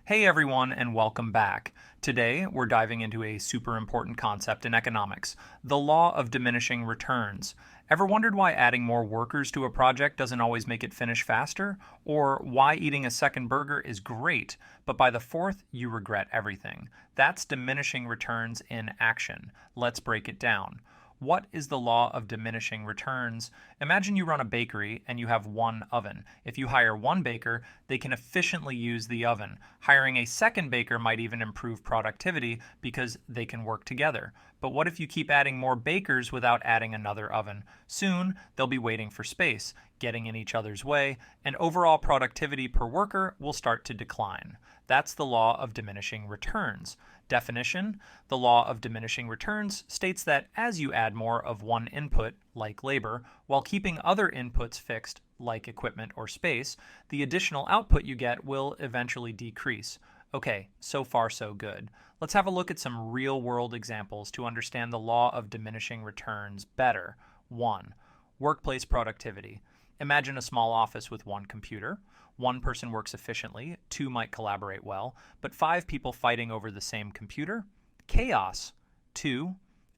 Hey everyone, and welcome back. Today, we're diving into a super important concept in economics, the law of diminishing returns. Ever wondered why adding more workers to a project doesn't always make it finish faster? Or why eating a second burger is great, but by the fourth, you regret everything? That's diminishing returns in action. Let's break it down. What is the law of diminishing returns? Imagine you run a bakery and you have one oven. If you hire one baker, they can efficiently use the oven. Hiring a second baker might even improve productivity because they can work together. But what if you keep adding more bakers without adding another oven? Soon, they'll be waiting for space, getting in each other's way, and overall productivity per worker will start to decline. That's the law of diminishing returns. Definition: the law of diminishing returns states that as you add more of one input, like labor, while keeping other inputs fixed, like equipment or space, the additional output you get will eventually decrease. Okay, so far so good. Let's have a look at some real world examples to understand the law of diminishing returns better. 1. Workplace productivity. Imagine a small office with one computer. One person works efficiently, two might collaborate well, but five people fighting over the same computer? Chaos. 2.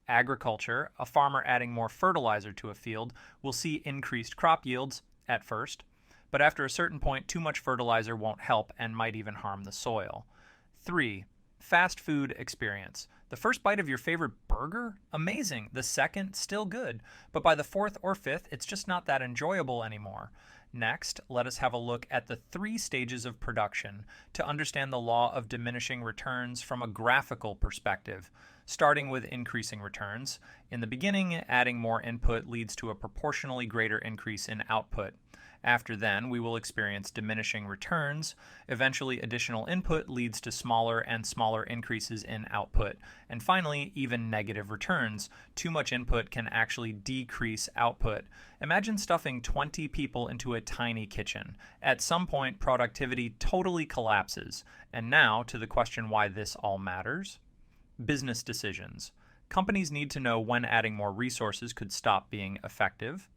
Agriculture. A farmer adding more fertilizer to a field will see increased crop yields at first, but after a certain point, too much fertilizer won't help and might even harm the soil. 3. Fast food experience. The first bite of your favorite burger? Amazing. The second? Still good. But by the fourth or fifth, it's just not that enjoyable anymore. Next, let us have a look at the three stages of production to understand the law of diminishing returns from a graphical perspective. Starting with increasing returns. In the beginning, adding more input leads to a proportionally greater increase in output. After then, we will experience diminishing returns. Eventually, additional input leads to smaller and smaller increases in output. And finally, even negative returns. Too much input can actually decrease output. Imagine stuffing 20 people into a tiny kitchen. At some point, productivity totally collapses. And now, to the question why this all matters. Business decisions. Companies need to know when adding more resources could stop being effective.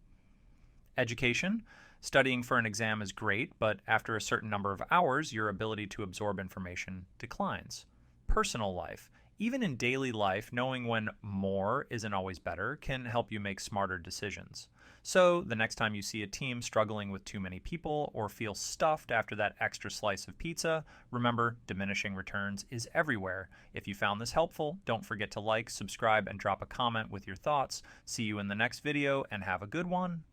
Education. Studying for an exam is great, but after a certain number of hours, your ability to absorb information declines. Personal life. Even in daily life, knowing when more isn't always better can help you make smarter decisions. So, the next time you see a team struggling with too many people or feel stuffed after that extra slice of pizza, remember, diminishing returns is everywhere. If you found this helpful, don't forget to like, subscribe, and drop a comment with your thoughts. See you in the next video, and have a good one.